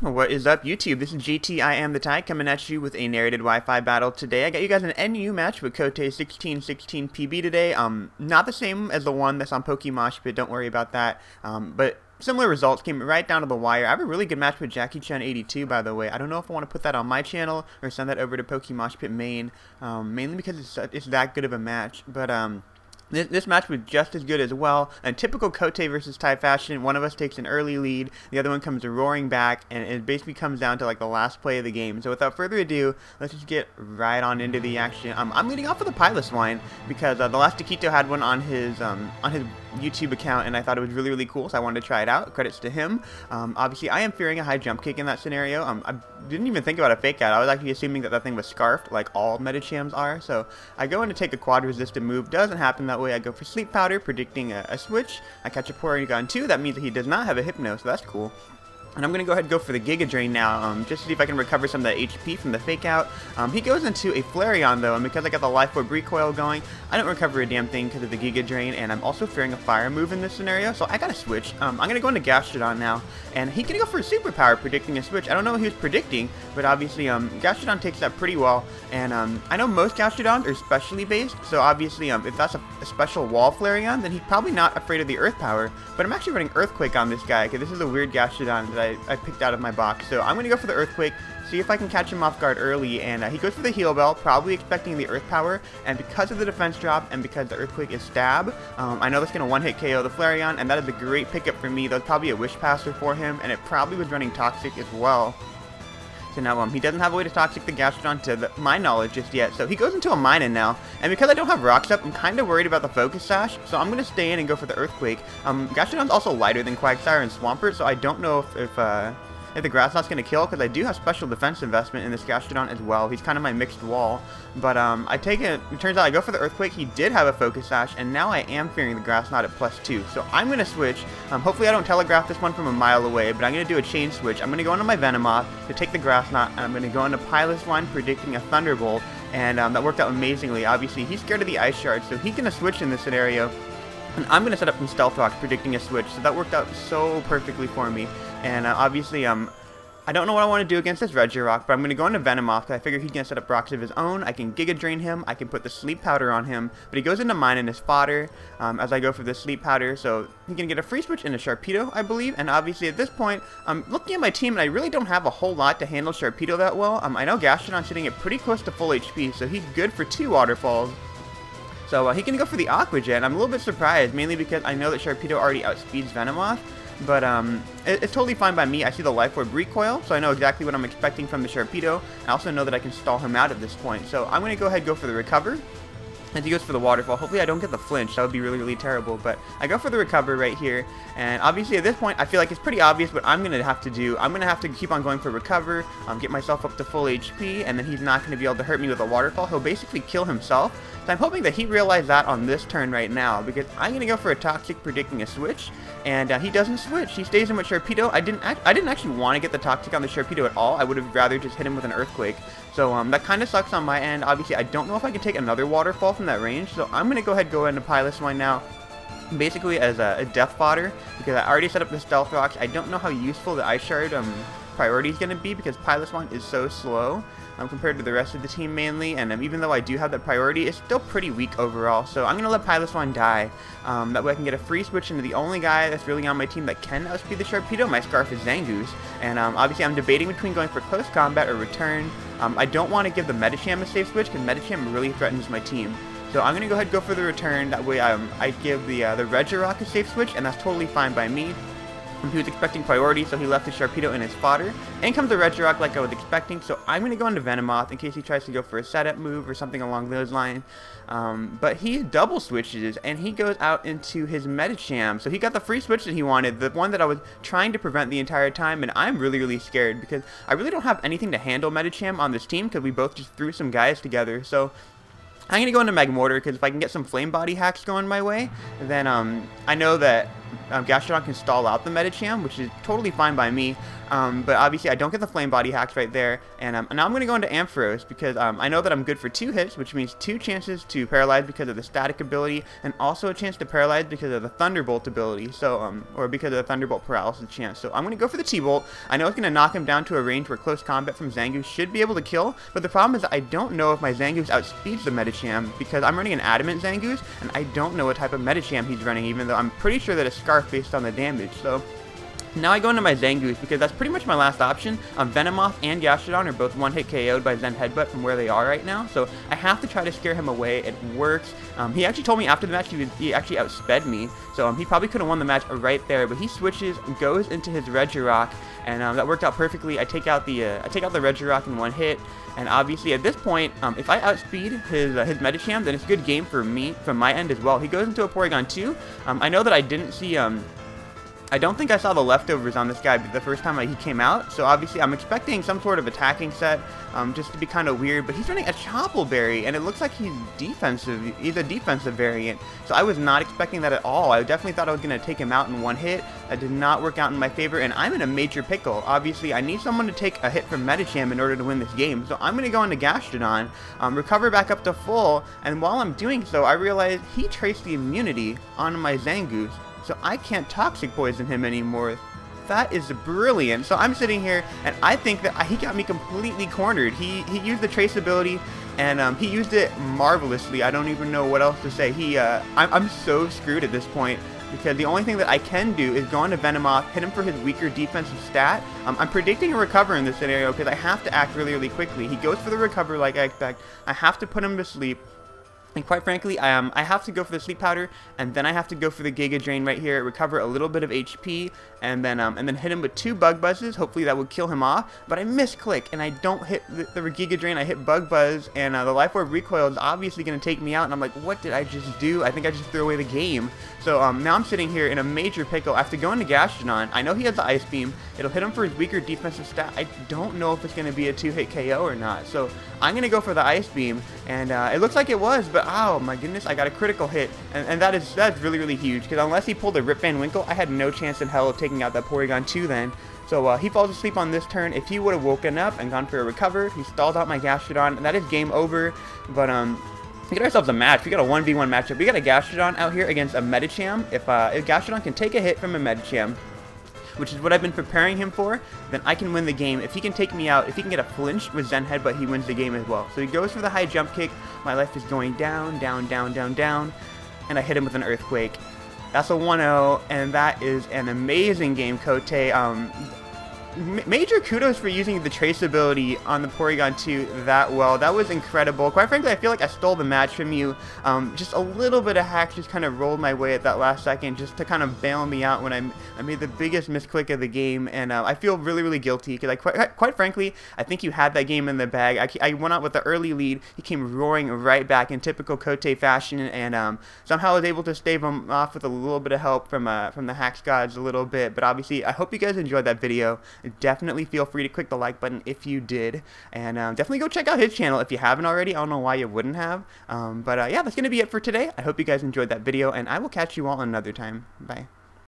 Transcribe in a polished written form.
What is up, YouTube? This is GT iamthetie coming at you with a narrated Wi-Fi battle today. I got you guys an NU match with Cote1616pb today. Not the same as the one that's on pb, don't worry about that. But similar results, came right down to the wire. I have a really good match with Jackie-chan82, by the way. I don't know if I want to put that on my channel or send that over to pb main, mainly because it's that good of a match. But This match was just as good as well. In typical Cote versus tie fashion, one of us takes an early lead, the other one comes roaring back, and it basically comes down to like the last play of the game. So without further ado, let's just get right on into the action. I'm leading off with a pilot wine because the last Taquito had one on his YouTube account, and I thought it was really cool, so I wanted to try it out. Credits to him. Obviously, I am fearing a high jump kick in that scenario. I didn't even think about a fake out. I was actually assuming that thing was scarfed, like all Metachams are. So I go in to take a quad resistant move. Doesn't happen that way. I go for Sleep Powder, predicting a switch. I catch a Porygon 2. That means that he does not have a Hypno, so that's cool. And I'm going to go ahead and go for the Giga Drain now, just to see if I can recover some of that HP from the fake out. He goes into a Flareon though, and because I got the Life Orb recoil going, I don't recover a damn thing because of the Giga Drain, and I'm also fearing a fire move in this scenario, so I gotta switch. I'm going to go into Gastrodon now, and he's going to go for a Superpower, predicting a switch. I don't know what he was predicting, but obviously Gastrodon takes that pretty well, and I know most Gastrodons are specially based, so obviously if that's a special wall Flareon, then he's probably not afraid of the Earth Power, but I'm actually running Earthquake on this guy, because this is a weird Gastrodon that I picked out of my box. So I'm going to go for the Earthquake, see if I can catch him off guard early, and he goes for the Heal Bell, probably expecting the Earth Power, and because of the defense drop and because the Earthquake is stab, I know that's going to one-hit KO the Flareon, and that is a great pickup for me. That was probably a Wish Passer for him, and it probably was running Toxic as well. So now he doesn't have a way to Toxic the Gastrodon to my knowledge just yet, so he goes into a Minun now, and because I don't have Rocks up, I'm kind of worried about the Focus Sash, so I'm going to stay in and go for the Earthquake. Gastrodon's also lighter than Quagsire and Swampert, so I don't know if the Grass Knot's going to kill, because I do have special defense investment in this Gastrodon as well. He's kind of my mixed wall, but I take it turns out I go for the Earthquake. He did have a Focus Sash, and now I am fearing the Grass Knot at +2, so I'm going to switch. Hopefully I don't telegraph this one from a mile away, but I'm going to do a chain switch. I'm going to go into my Venomoth to take the Grass Knot, and I'm going to go into Piloswine, predicting a Thunderbolt, and that worked out amazingly. Obviously, he's scared of the Ice Shard, so he's going to switch in this scenario. And I'm going to set up some Stealth Rocks, predicting a switch, so that worked out so perfectly for me. And obviously, I don't know what I want to do against this Regirock, but I'm going to go into Venomoth, because I figure he's going to set up rocks of his own. I can Giga Drain him, I can put the Sleep Powder on him, but he goes into mine in his fodder as I go for the Sleep Powder, so he can get a free switch into Sharpedo, I believe, and obviously at this point, I'm looking at my team, and I really don't have a whole lot to handle Sharpedo that well. I know Gastrodon's sitting at pretty close to full HP, so he's good for 2 Waterfalls. So he can go for the Aqua Jet. I'm a little bit surprised, mainly because I know that Sharpedo already outspeeds Venomoth. But it's totally fine by me. I see the Life Orb recoil, so I know exactly what I'm expecting from the Sharpedo. I also know that I can stall him out at this point. So I'm going to go ahead and go for the Recover. And he goes for the Waterfall. Hopefully I don't get the flinch. That would be really terrible. But I go for the Recover right here. And obviously at this point, I feel like it's pretty obvious what I'm going to have to do. I'm going to have to keep on going for Recover, get myself up to full HP, and then he's not going to be able to hurt me with a Waterfall. He'll basically kill himself. So I'm hoping that he realized that on this turn right now, because I'm going to go for a Toxic, predicting a switch. And he doesn't switch. He stays in with Sharpedo. I didn't actually want to get the Toxic on the Sharpedo at all. I would have rather just hit him with an Earthquake. So that kind of sucks on my end. Obviously, I don't know if I can take another Waterfall from that range. So I'm going to go ahead and go into Piloswine now, basically as a Death Fodder, because I already set up the Stealth Rocks. I don't know how useful the Ice Shard priority is going to be, because Piloswine is so slow compared to the rest of the team mainly, and even though I do have that priority, it's still pretty weak overall, so I'm going to let Piloswine die. That way I can get a free switch into the only guy that's really on my team that can outspeed the Sharpedo. My Scarf is Zangoose, and obviously I'm debating between going for Close Combat or Return. I don't want to give the Metacham a safe switch, because Metacham really threatens my team. So I'm going to go ahead and go for the Return. That way I give the Regirock a safe switch, and that's totally fine by me. He was expecting priority, so he left his Sharpedo in his fodder. In comes the Regirock like I was expecting, so I'm going to go into Venomoth in case he tries to go for a setup move or something along those lines. But he double switches, and he goes out into his Metacham. So he got the free switch that he wanted, the one that I was trying to prevent the entire time, and I'm really scared because I really don't have anything to handle Metacham on this team because we both just threw some guys together. So I'm going to go into Magmortar, because if I can get some Flame Body hacks going my way, then I know that Gastrodon can stall out the Medicham, which is totally fine by me. But obviously I don't get the Flame Body hacks right there, and now I'm going to go into Ampharos because I know that I'm good for 2 hits, which means 2 chances to paralyze because of the static ability, and also a chance to paralyze because of the Thunderbolt ability, so or because of the Thunderbolt paralysis chance. So I'm going to go for the T-Bolt. I know it's going to knock him down to a range where close combat from Zangoose should be able to kill, but the problem is that I don't know if my Zangoose outspeeds the Medicham because I'm running an Adamant Zangoose, and I don't know what type of Medicham he's running, even though I'm pretty sure that it's Scarf based on the damage. So now I go into my Zangoose because that's pretty much my last option. Venomoth and Gastrodon are both one-hit KO'd by Zen Headbutt from where they are right now, so I have to try to scare him away. It works. He actually told me after the match he actually outsped me, so he probably could have won the match right there, but he switches, goes into his Regirock, and that worked out perfectly. I take out the Regirock in 1 hit, and obviously at this point, if I outspeed his Medicham, then it's a good game for me from my end as well. He goes into a Porygon 2. I know that I didn't see I don't think I saw the leftovers on this guy the first time he came out, so obviously I'm expecting some sort of attacking set, just to be kind of weird, but he's running a Chople Berry, and it looks like he's defensive. He's a defensive variant, so I was not expecting that at all. I definitely thought I was going to take him out in 1 hit. That did not work out in my favor, and I'm in a major pickle. Obviously, I need someone to take a hit from Medicham in order to win this game, so I'm going to go into Gastrodon, recover back up to full, and while I'm doing so, I realize he traced the immunity on my Zangoose, so I can't Toxic Poison him anymore. That is brilliant. So I'm sitting here, and I think that he got me completely cornered. He used the traceability, and he used it marvelously. I don't even know what else to say. I'm so screwed at this point, because the only thing that I can do is go into Venomoth, hit him for his weaker defensive stat. I'm predicting a recover in this scenario because I have to act really, really quickly. He goes for the recover like I expect. I have to put him to sleep. And quite frankly, I have to go for the Sleep Powder, and then I have to go for the Giga Drain right here, recover a little bit of HP, and then hit him with 2 Bug Buzzes. Hopefully that would kill him off, but I misclick, and I don't hit the Giga Drain. I hit Bug Buzz, and the Life Orb recoil is obviously going to take me out, and I'm like, what did I just do? I think I just threw away the game. So now I'm sitting here in a major pickle. I have to go into Gastrodon. I know he has the Ice Beam. It'll hit him for his weaker defensive stat. I don't know if it's going to be a 2-hit KO or not, so I'm going to go for the Ice Beam, and it looks like it was, but oh my goodness, I got a critical hit, and that's really, really huge, because unless he pulled a Rip Van Winkle, I had no chance in hell of taking out that Porygon 2 then. So he falls asleep on this turn. If he would have woken up and gone for a recover, he stalled out my Gastrodon, and that is game over. But we got ourselves a match. We got a 1v1 matchup. We got a Gastrodon out here against a Medicham. If Gastrodon can take a hit from a Medicham, which is what I've been preparing him for, then I can win the game. If he can take me out, if he can get a flinch with Zen Headbutt, he wins the game as well. So he goes for the high jump kick. My life is going down, down, down, down, down, and I hit him with an Earthquake. That's a 1-0, and that is an amazing game, Cote. Major kudos for using the traceability on the Porygon 2 that well. That was incredible. Quite frankly, I feel like I stole the match from you. Just a little bit of hack just kind of rolled my way at that last second just to kind of bail me out when I made the biggest misclick of the game, and I feel really, really guilty because quite frankly, I think you had that game in the bag. I went out with the early lead. He came roaring right back in typical Cote fashion, and somehow I was able to stave him off with a little bit of help from the Hacks Gods a little bit. But obviously, I hope you guys enjoyed that video. Definitely feel free to click the like button if you did, and definitely go check out his channel if you haven't already. I don't know why you wouldn't have, but yeah, that's going to be it for today. I hope you guys enjoyed that video, and I will catch you all another time. Bye.